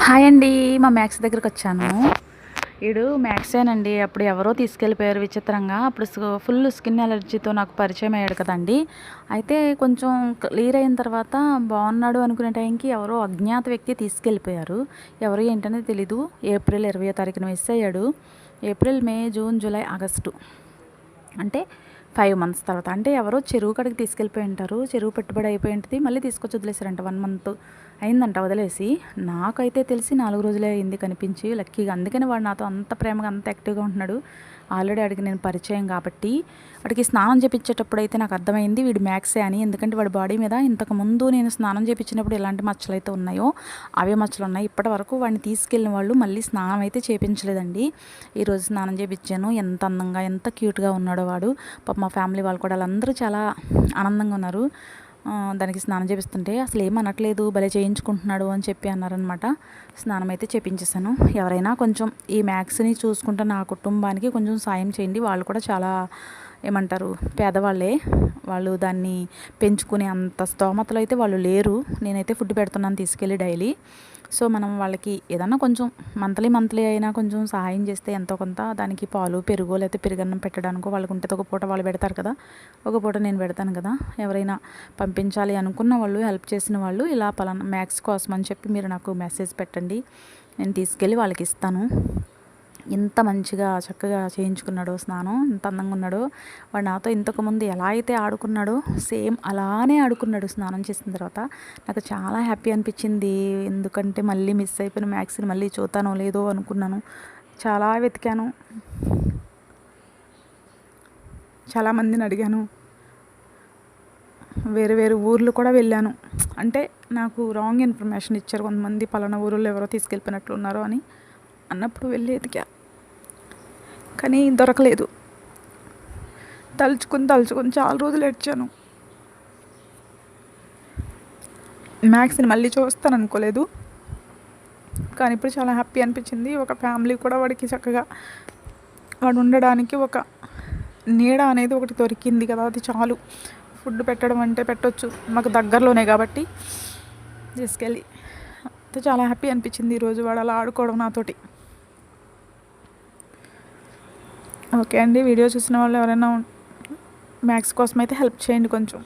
Hi అండి. మా max దగ్గరకొచ్చాను. ఈడు మ్యాక్సేనండి. అప్పుడు ఎవరో తీసుకెళ్ళిపోయారు విచిత్రంగా. అప్పుడు ఫుల్ స్కిన్ అలర్జీతో నాకు పరిచయం అయ్యాడు కదండీ. అయితే కొంచెం క్లియర్ అయిన తర్వాత బాగున్నాడు అనుకునే టైంకి ఎవరో అజ్ఞాత వ్యక్తి తీసుకెళ్ళిపోయారు. ఎవరు ఏంటనేది తెలీదు. ఏప్రిల్ 20వ తారీఖున మిస్ అయ్యాడు. ఏప్రిల్, మే, జూన్, జూలై, ఆగస్టు అంటే 5 మంత్స్ తర్వాత. అంటే ఎవరో చెరువు కాడికి తీసుకెళ్ళిపోయి ఉంటారు. చెరువు పెట్టుబడి అయిపోయి ఉంటుంది. మళ్ళీ తీసుకొచ్చి వదిలేసారంట. 1 మంత్ అయిందంట వదిలేసి. నాకైతే తెలిసి 4 రోజులే అయింది కనిపించి లక్కీగా. అందుకని వాడు నాతో అంత ప్రేమగా అంత యాక్టివ్గా ఉంటున్నాడు. ఆల్రెడీ వాడికి నేను పరిచయం కాబట్టి. వాడికి స్నానం చేపించేటప్పుడు అయితే నాకు అర్థమైంది వీడు మ్యాక్సే అని. ఎందుకంటే వాడి బాడీ మీద ఇంతకుముందు నేను స్నానం చేపించినప్పుడు ఎలాంటి మచ్చలు అయితే ఉన్నాయో అవే మచ్చలు ఉన్నాయి. ఇప్పటి వరకు వాడిని తీసుకెళ్ళిన వాళ్ళు మళ్ళీ స్నానం అయితే చేయించలేదండి. ఈరోజు స్నానం చేయించాను. ఎంత అందంగా ఎంత క్యూట్గా ఉన్నాడో వాడు. పాప మా ఫ్యామిలీ వాళ్ళు కూడా వాళ్ళందరూ చాలా ఆనందంగా ఉన్నారు. దానికి స్నానం చేపిస్తుంటే అసలు ఏమనట్లేదు, భలే చేయించుకుంటున్నాడు అని చెప్పి అన్నారనమాట. స్నానం అయితే చేపించేసాను. ఎవరైనా కొంచెం ఈ మ్యాక్స్ని చూసుకుంటున్న నా కుటుంబానికి కొంచెం సాయం చేయండి. వాళ్ళు కూడా చాలా ఏమంటారు పేదవాళ్ళే. వాళ్ళు దాన్ని పెంచుకునే అంత స్తోమతలో అయితే వాళ్ళు లేరు. నేనైతే ఫుడ్ పెడుతున్నాను తీసుకెళ్ళి డైలీ. సో మనం వాళ్ళకి ఏదన్నా కొంచెం మంత్లీ అయినా కొంచెం సహాయం చేస్తే ఎంతో కొంత దానికి పాలు, పెరుగో లేకపోతే పెరుగన్నం పెట్టడానికో వాళ్ళకు ఉంటుంది. ఒక పూట వాళ్ళు పెడతారు కదా, ఒక పూట నేను పెడతాను కదా. ఎవరైనా పంపించాలి అనుకున్న వాళ్ళు, హెల్ప్ చేసిన వాళ్ళు ఇలా పలానా మ్యాక్స్ కోసం అని చెప్పి మీరు నాకు మెసేజ్ పెట్టండి. నేను తీసుకెళ్ళి వాళ్ళకి ఇస్తాను. ఎంత మంచిగా చక్కగా చేయించుకున్నాడో స్నానం, ఎంత అందంగా ఉన్నాడో. వాడు నాతో ఇంతకుముందు ఎలా అయితే ఆడుకున్నాడో సేమ్ అలానే ఆడుకున్నాడు స్నానం చేసిన తర్వాత. నాకు చాలా హ్యాపీ అనిపించింది. ఎందుకంటే మళ్ళీ మిస్ అయిపోయిన మ్యాక్స్ని మళ్ళీ చూతానో లేదో అనుకున్నాను. చాలా వెతికాను, చాలామందిని అడిగాను, వేరే వేరే ఊర్లు కూడా వెళ్ళాను. అంటే నాకు రాంగ్ ఇన్ఫర్మేషన్ ఇచ్చారు కొంతమంది, పలానా ఊరిలో ఎవరో తీసుకెళ్ళిపోయినట్లు ఉన్నారో అని. అన్నప్పుడు వెళ్ళి ఎతికా కానీ దొరకలేదు. తలుచుకుని చాలా రోజులు ఏడ్చాను. మ్యాక్స్ని మళ్ళీ చూస్తాను అనుకోలేదు. కానీ ఇప్పుడు చాలా హ్యాపీ అనిపించింది. ఒక ఫ్యామిలీ కూడా వాడికి చక్కగా వాడు ఉండడానికి ఒక నీడ అనేది ఒకటి దొరికింది కదా, అది చాలు. ఫుడ్ పెట్టడం అంటే పెట్టొచ్చు, మాకు దగ్గరలోనే కాబట్టి తీసుకెళ్ళి. అయితే చాలా హ్యాపీ అనిపించింది ఈరోజు వాడు అలా ఆడుకోవడం నాతోటి. ఓకే అండి. వీడియో చూసిన వాళ్ళు ఎవరైనా మ్యాక్స్ కోసం అయితే హెల్ప్ చేయండి కొంచెం.